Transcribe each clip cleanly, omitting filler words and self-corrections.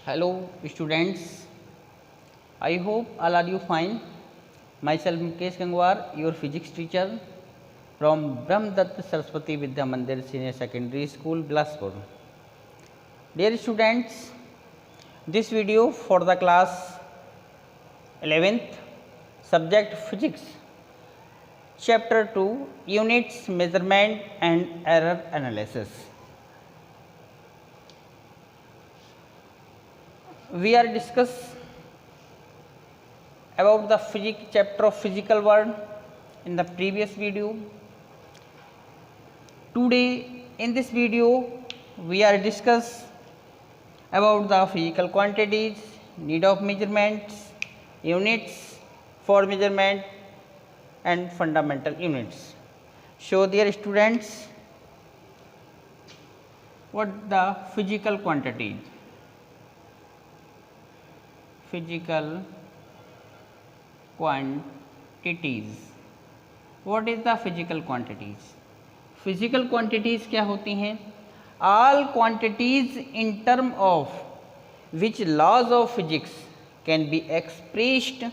Hello students, I hope all are you fine. Myself Mukesh Gangwar, your physics teacher from Brahmdatta Saraswati Vidya Mandir Senior Secondary School, Bilaspur. Dear students, this video for the class 11th, subject physics, chapter 2, units measurement and error analysis. We are discuss about the chapter of physical world in the previous video. Today in this video we are discuss about the physical quantities, need of measurements, units for measurement and fundamental units. So dear students, what the physical quantities? Physical quantities. What is the physical quantities? Physical quantities क्या होती हैं? All quantities in term of which laws of physics can be expressed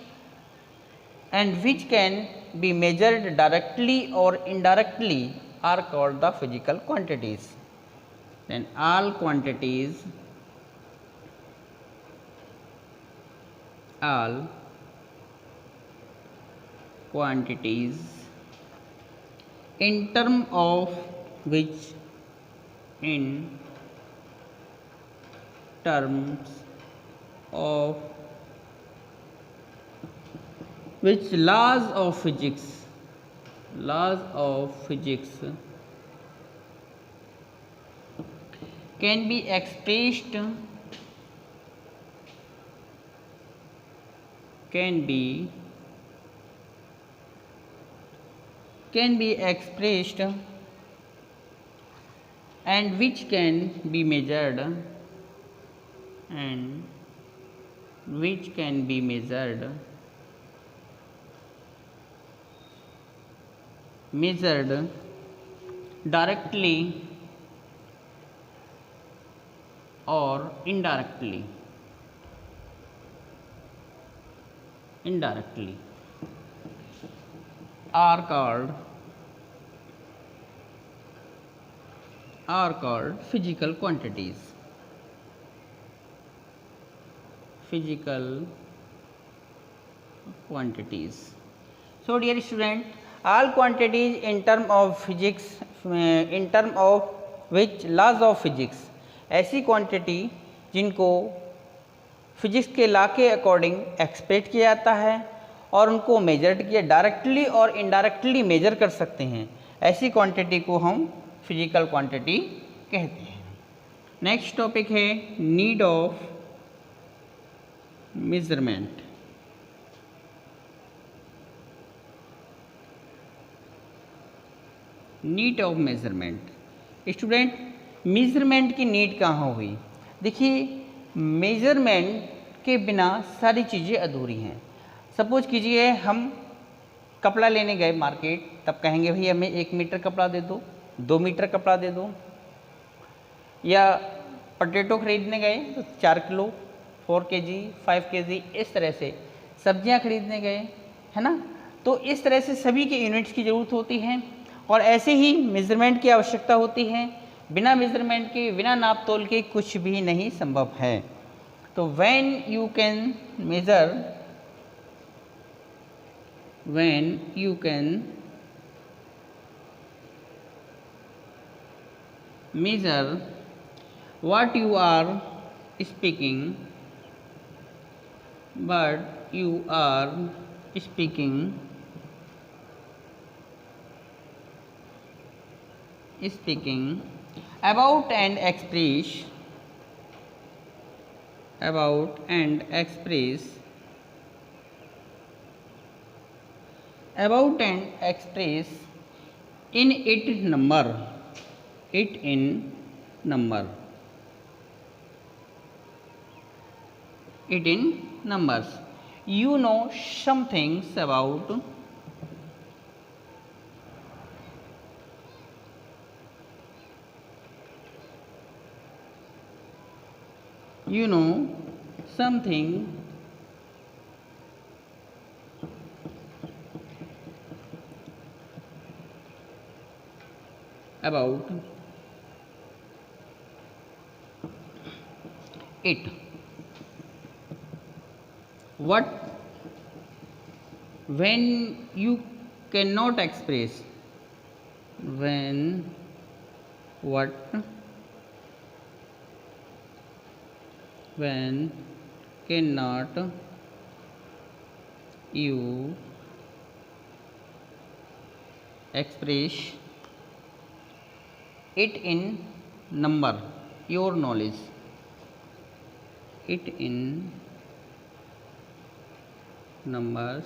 and which can be measured directly or indirectly are called the physical quantities. Then all quantities in term of which in terms of which laws of physics can be expressed and which can be measured directly or indirectly are called physical quantities. So dear student, all quantities in term of physics in term of which laws of physics, ऐसी quantity जिनको physics के law के according expect किया जाता है और उनको measured किया डायरेक्टली और इनडायरेक्टली मेजर कर सकते हैं, ऐसी क्वांटिटी को हम फिजिकल क्वांटिटी कहते हैं. नेक्स्ट टॉपिक है need of measurement. Need of measurement. Student, measurement की नीड कहाँ हुई? देखिए, मेजरमेंट के बिना सारी चीज़ें अधूरी हैं. सपोज कीजिए हम कपड़ा लेने गए मार्केट, तब कहेंगे भाई हमें 1 मीटर कपड़ा दे दो, 2 मीटर कपड़ा दे दो. या पोटैटो खरीदने गए तो 4 किलो, 4 केजी, 5 केजी, इस तरह से सब्जियां खरीदने गए, है ना. तो इस तरह से सभी के यूनिट्स की ज़रूरत होती है और ऐसे ही मेजरमेंट की आवश्यकता होती है. बिना मेजरमेंट के, बिना नाप तोल के कुछ भी नहीं संभव है. तो when you can measure what you are speaking, about and express in numbers. You know some things about you know something about it. What when you cannot express, when what when cannot you express it in number, your knowledge, it in numbers,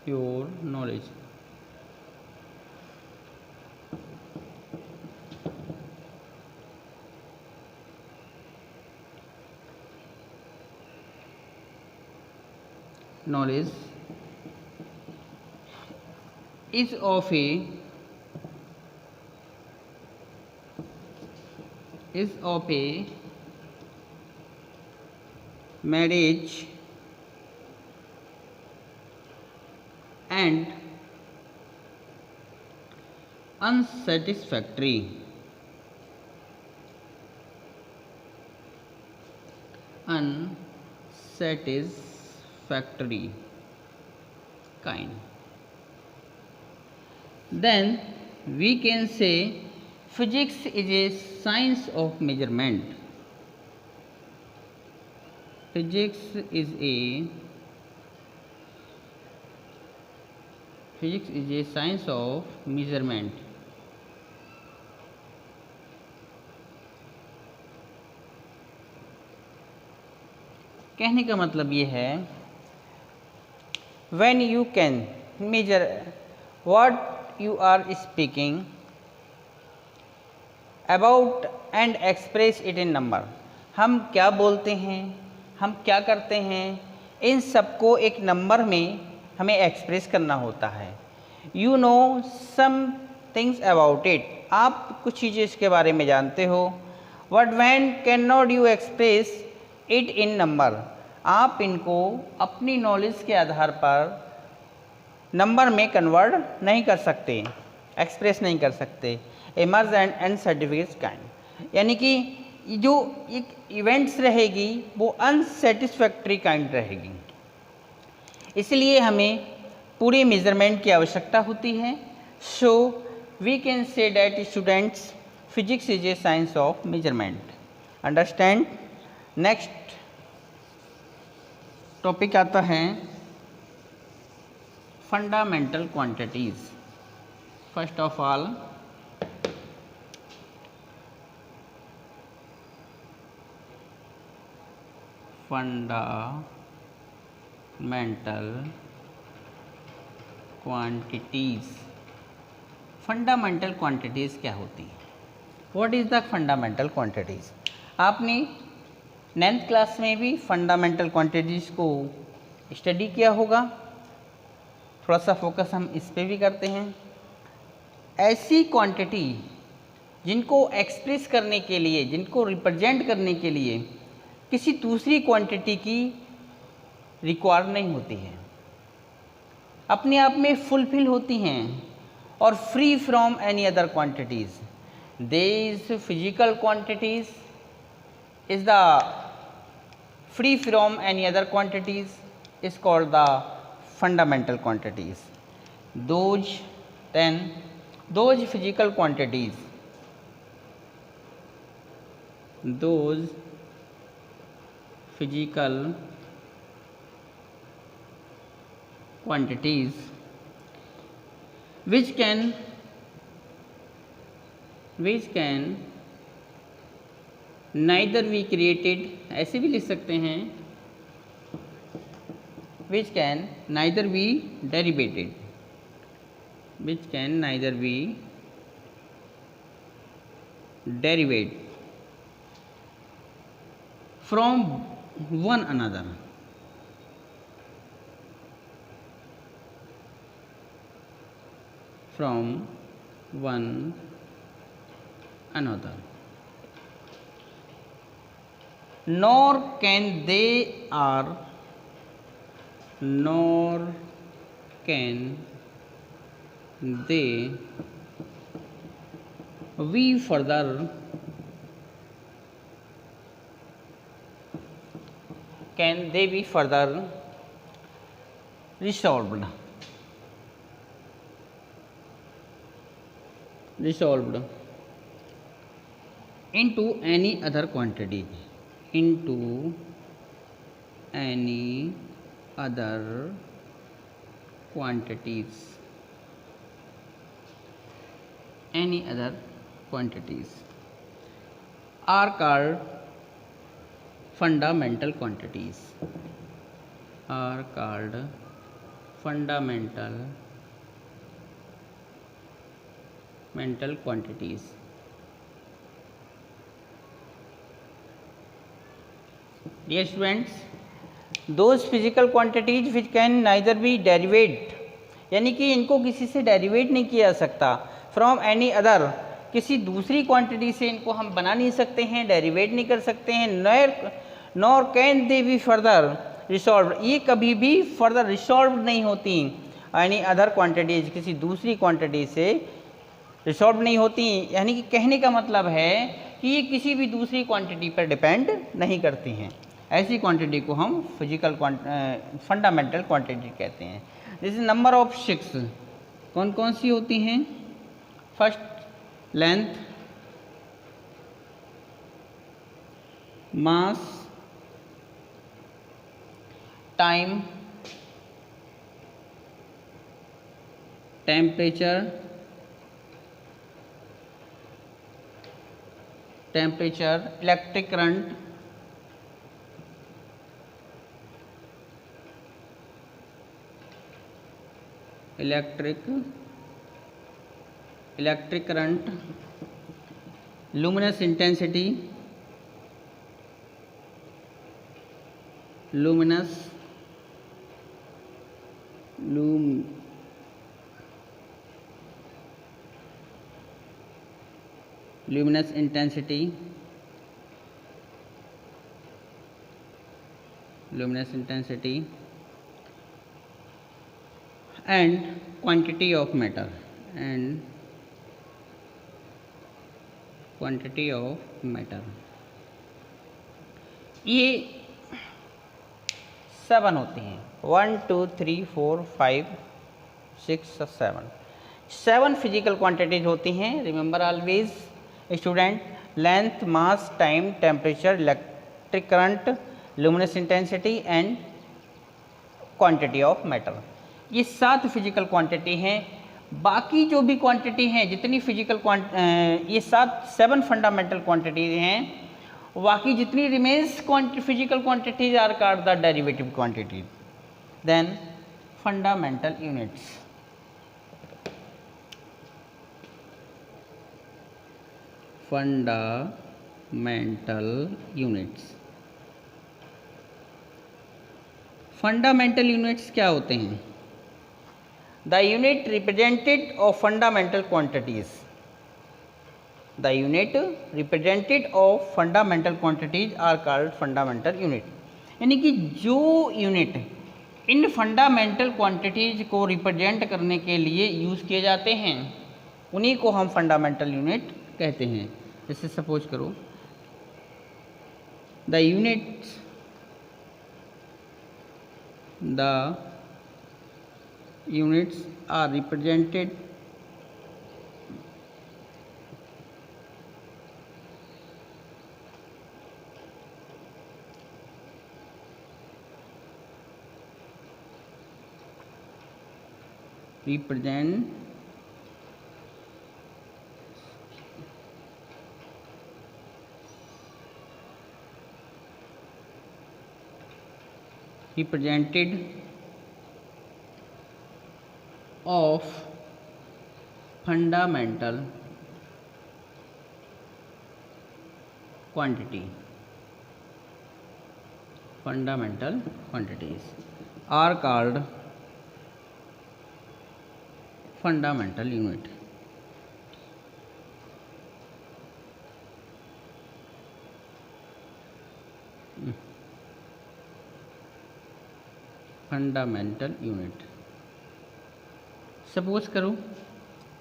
your knowledge. Knowledge is of a marriage and unsatisfactory unsatisfactory kind. Then we can say physics is a science of measurement. Physics is a science of measurement. कहने का मतलब ये है when you can measure what you are speaking about and express it in number. हम क्या बोलते हैं, हम क्या करते हैं, इन सबको एक नंबर में हमें एक्सप्रेस करना होता है. You know some things about it, आप कुछ चीज़ें इसके बारे में जानते हो. But when can not you express it in number, आप इनको अपनी नॉलेज के आधार पर नंबर में कन्वर्ट नहीं कर सकते, एक्सप्रेस नहीं कर सकते. एमर्ज एंड सर्टिफिकेट्स काइंड, यानी कि जो एक इवेंट्स रहेगी वो अनसेटिस्फैक्ट्री काइंड रहेगी. इसलिए हमें पूरे मेजरमेंट की आवश्यकता होती है. So we can say that students physics is a science of measurement. Understand. Next topic आता है fundamental quantities. First of all fundamental quantities. Fundamental quantities क्या होती है? What is the fundamental quantities? आपने 9th क्लास में भी fundamental quantities को study किया होगा. थोड़ा सा फोकस हम इस पे भी करते हैं. ऐसी क्वांटिटी जिनको एक्सप्रेस करने के लिए, जिनको रिप्रेजेंट करने के लिए किसी दूसरी क्वांटिटी की रिक्वायर नहीं होती है, अपने आप में फुलफिल होती हैं और free from any other quantities. These physical quantities is the free from any other quantities is called the fundamental quantities. Those physical quantities, those physical quantities which can neither be created, ऐसे भी लिख सकते हैं, which can neither be derivated, which can neither be derived from one another. From one another. nor can they are, nor can they be further, can they be further resolved, resolved into any other quantity, into any other quantities, any other quantities are called fundamental quantities, are called fundamental mental quantities. Dear students, those physical quantities which can neither be derived, यानी कि इनको किसी से derivative नहीं किया जा सकता, from any other, किसी दूसरी क्वांटिटी से इनको हम बना नहीं सकते हैं, डेरिवेट नहीं कर सकते हैं, nor can they be further resolve, ये कभी भी फर्दर रिसॉल्व नहीं होती एनी अदर क्वांटिटीज, किसी दूसरी क्वांटिटी से रिसॉल्व नहीं होती। यानी कि कहने का मतलब है कि ये किसी भी दूसरी क्वांटिटी पर डिपेंड नहीं करती हैं। ऐसी क्वांटिटी को हम फिजिकल फंडामेंटल क्वांटिटी कहते हैं। जैसे नंबर ऑफ 6 कौन कौन सी होती हैं? First length, mass, time, temperature, electric current, electric current, luminous intensity, luminous intensity, and quantity of matter, ये 7 होती हैं। 1 2 3 4 5 6 7 फिजिकल क्वांटिटीज होती हैं। Remember always student, length, mass, time, temperature, electric current, luminous intensity and quantity of matter, ये 7 physical quantity हैं। बाकी जो भी क्वांटिटी हैं, जितनी फिजिकल ये 7 फंडामेंटल क्वांटिटीज हैं, बाकी जितनी remains physical quantities are called the derivative quantities. Then fundamental units, fundamental units क्या होते हैं? The unit represented of fundamental quantities, the unit represented of fundamental quantities are called fundamental unit. यानी कि जो unit इन फंडामेंटल क्वांटिटीज को represent करने के लिए यूज़ किए जाते हैं, उन्हीं को हम फंडामेंटल यूनिट कहते हैं। जैसे सपोज करो, the units are represented of fundamental quantities are called fundamental unit। Fundamental unit. Suppose करो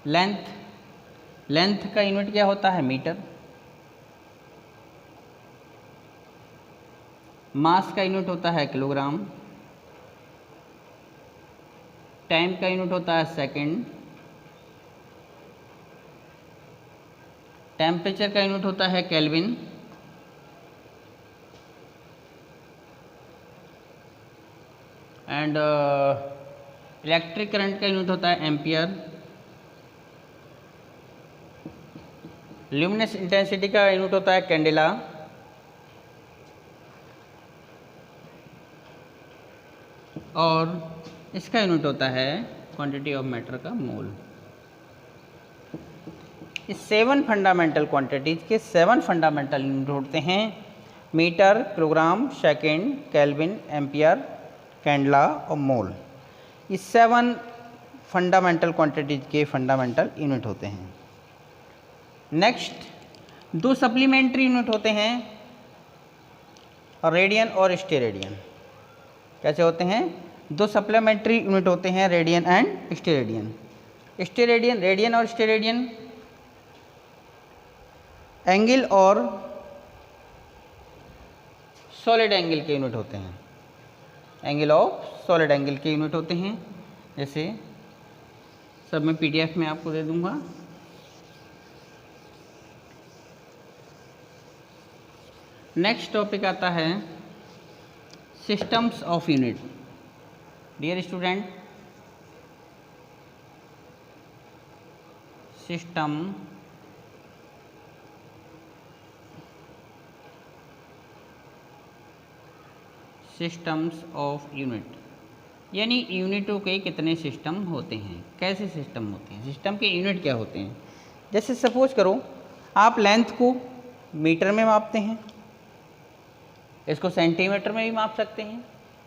लेंथ, लेंथ का यूनिट क्या होता है? मीटर। मास का यूनिट होता है किलोग्राम। टाइम का यूनिट होता है सेकंड। टेम्परेचर का यूनिट होता है केल्विन। एंड इलेक्ट्रिक करंट का यूनिट होता है एम्पियर। ल्यूमिनस इंटेंसिटी का यूनिट होता है कैंडेला। और इसका यूनिट होता है क्वांटिटी ऑफ मैटर का मोल। इस 7 फंडामेंटल क्वांटिटीज के 7 फंडामेंटल यूनिट होते हैं metre, kilogram, second, kelvin, ampere, candela और मोल। इस 7 फंडामेंटल क्वांटिटीज के फंडामेंटल यूनिट होते हैं। नेक्स्ट 2 सप्लीमेंट्री यूनिट होते हैं रेडियन और स्टेरेडियन। कैसे होते हैं? 2 सप्लीमेंट्री यूनिट होते हैं radian and steradian. Steradian, radian और स्टेरेडियन एंगल और सॉलिड एंगल के यूनिट होते हैं। एंगल ऑफ सॉलिड एंगल के यूनिट होते हैं। जैसे सब मैं PDF में आपको दे दूंगा। नेक्स्ट टॉपिक आता है systems of unit. Dear student, system systems of unit, यानी यूनिटों के कितने सिस्टम होते हैं, कैसे सिस्टम होते हैं, सिस्टम के यूनिट क्या होते हैं। जैसे सपोज करो आप लेंथ को मीटर में मापते हैं, इसको सेंटीमीटर में भी माप सकते हैं,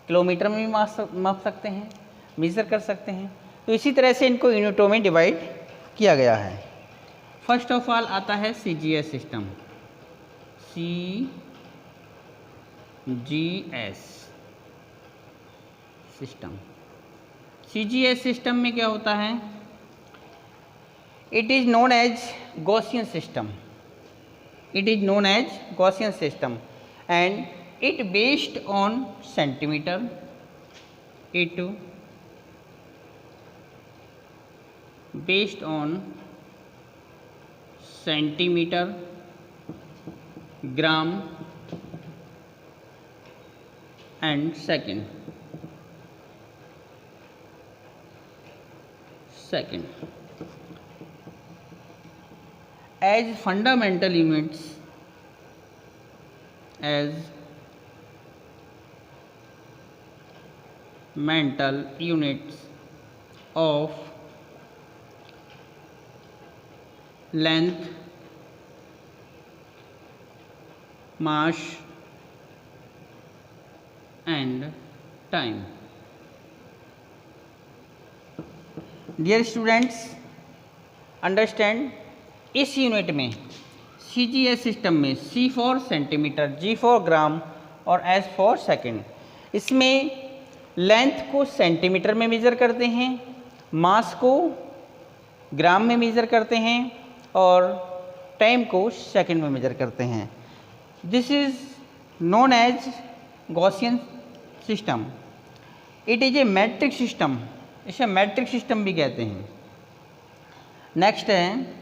किलोमीटर में भी माप सकते हैं, मेज़र कर सकते हैं। तो इसी तरह से इनको यूनिटों में डिवाइड किया गया है। फर्स्ट ऑफ ऑल आता है CGS system. CGS system. CGS system में क्या होता है? It is known as Gaussian system. It is known as Gaussian system and it based on centimeter, it based on centimeter, gram and second. As fundamental units, as mental units of length, mass and time. Dear students, understand, इस unit में CGS system में C for centimetre, G for gram और S for second, इसमें length को centimetre में measure करते हैं, मास को ग्राम में मेज़र करते हैं और टाइम को सेकंड में मेज़र करते हैं। This is known as Gaussian system. It is a metric system, इसे मैट्रिक सिस्टम भी कहते हैं। नेक्स्ट है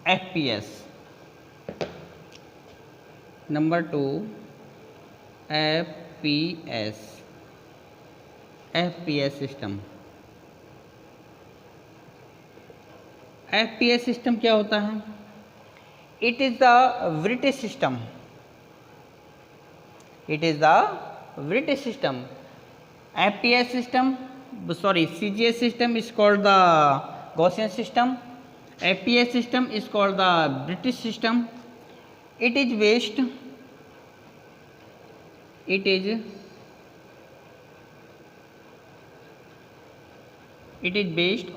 FPS। Number 2 FPS system. FPS system क्या होता है? It is the British system. It is the British system. FPS system, sorry, CGS system is called the Gaussian system. FPS system is called the British system. It is based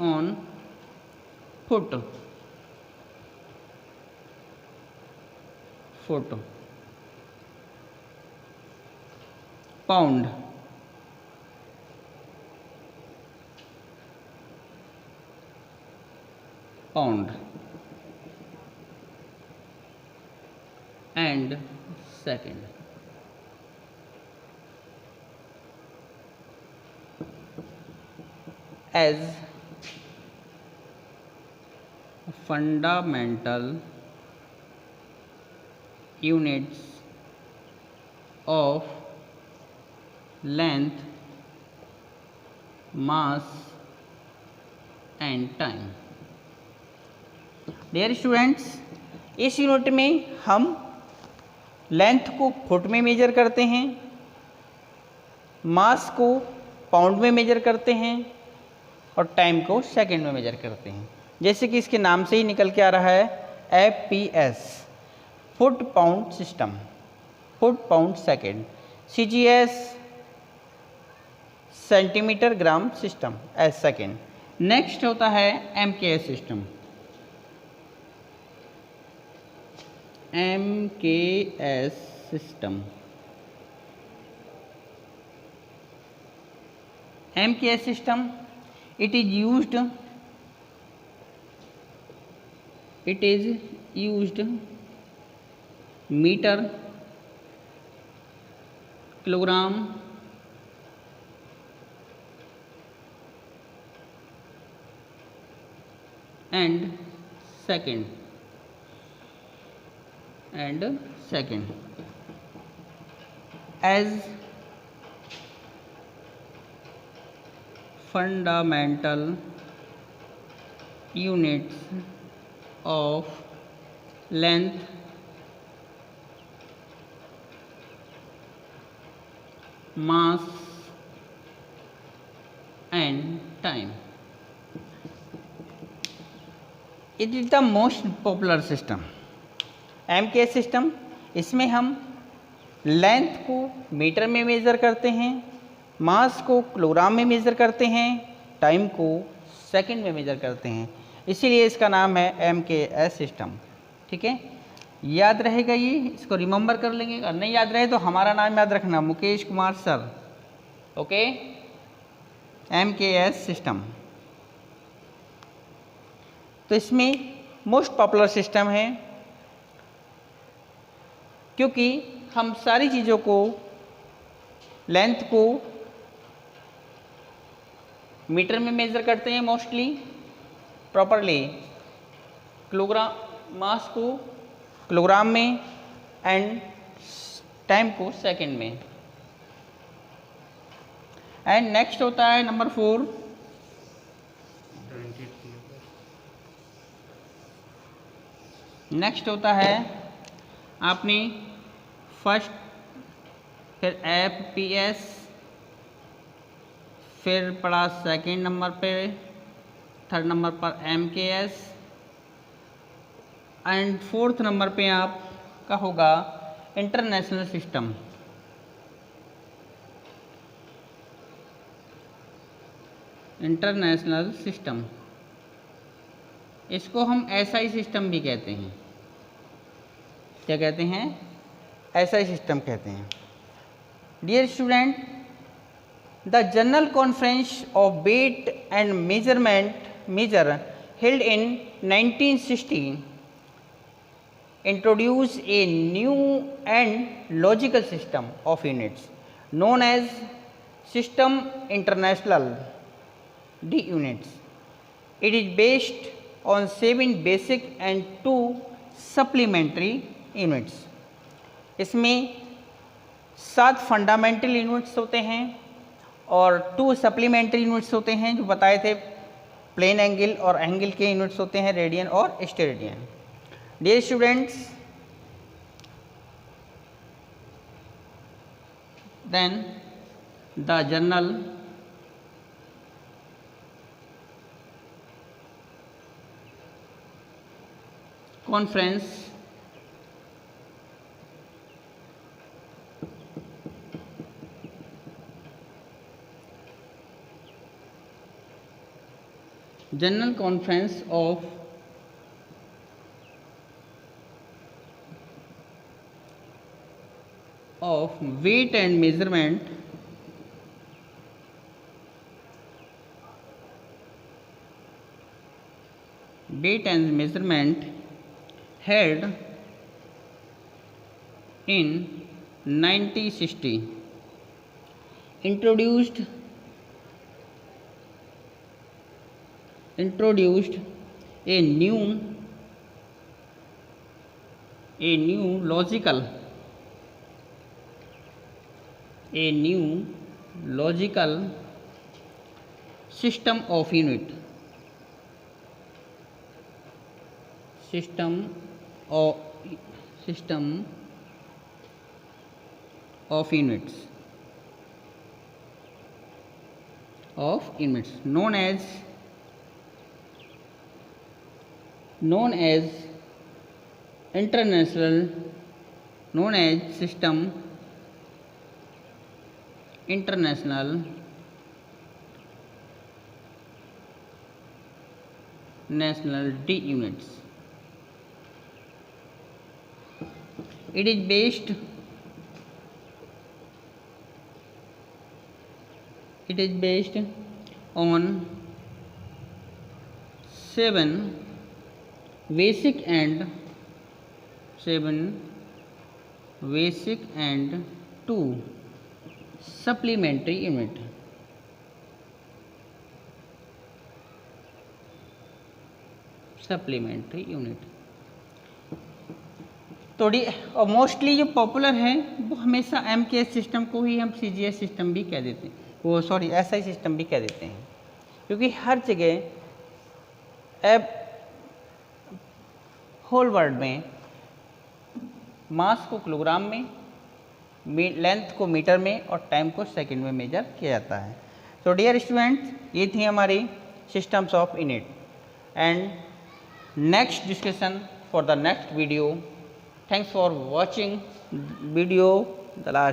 on foot. Pound, pound and second. As fundamental units of length, mass and time. Dear students, इस unit में हम length को foot में major करते हैं, मास को pound में major करते हैं और टाइम को सेकंड में मेजर करते हैं। जैसे कि इसके नाम से ही निकल के आ रहा है FPS, foot pound system, foot pound second. CGS, centimetre gram system as second. Next होता है MKS system, MKS system. MKS system, it is used meter, kilogram, and second as fundamental units of length, mass and time. It is the most popular system. MKS system, इसमें हम length को metre में measure करते हैं, मास को kilogram में measure करते हैं, टाइम को सेकंड में मेज़र करते हैं, इसीलिए इसका नाम है MKS सिस्टम। ठीक है, याद रहेगा ये, इसको रिमेंबर कर लेंगे। अगर नहीं याद रहे तो हमारा नाम याद रखना, Mukesh Kumar sir. Okay, MKS system. तो इसमें मोस्ट पॉपुलर सिस्टम है क्योंकि हम सारी चीज़ों को, लेंथ को मीटर में मेज़र करते हैं मोस्टली प्रॉपरली, किलोग्राम, मास को किलोग्राम में एंड टाइम को सेकंड में। एंड नेक्स्ट होता है नंबर 4 नेक्स्ट होता है आपने फर्स्ट, फिर FPS, फिर पढ़ा सेकंड नंबर पे, थर्ड नंबर पर MKS एंड फोर्थ नंबर पे आपका होगा इंटरनेशनल सिस्टम। इंटरनेशनल सिस्टम, इसको हम SI सिस्टम भी कहते हैं। क्या कहते हैं? SI सिस्टम कहते हैं। Dear student, the general conference of weight and measure held in 1960 introduced a new and logical system of units known as System International D units. It is based on 7 basic and 2 supplementary units. इसमें 7 fundamental units होते हैं और 2 supplementary units होते हैं जो बताए थे, plane angle और एंगल के यूनिट्स होते हैं रेडियन और steradian. Dear students, then the journal conference General Conference of of weight and measurement held in 1960 introduced a new logical system of unit system of system of units known as international known as system international national D units. It is based on seven basic and two supplementary unit. तो mostly जो popular है वो हमेशा MKS system को ही हम CGS system भी कह देते हैं, वो सॉरी SI सिस्टम भी कह देते हैं, क्योंकि हर जगह अब होल वर्ल्ड में मास को किलोग्राम में, लेंथ को मीटर में और टाइम को सेकंड में मेजर किया जाता है। तो डियर स्टूडेंट्स, ये थी हमारी systems of unit and next discussion for the next video. Thanks for watching video the last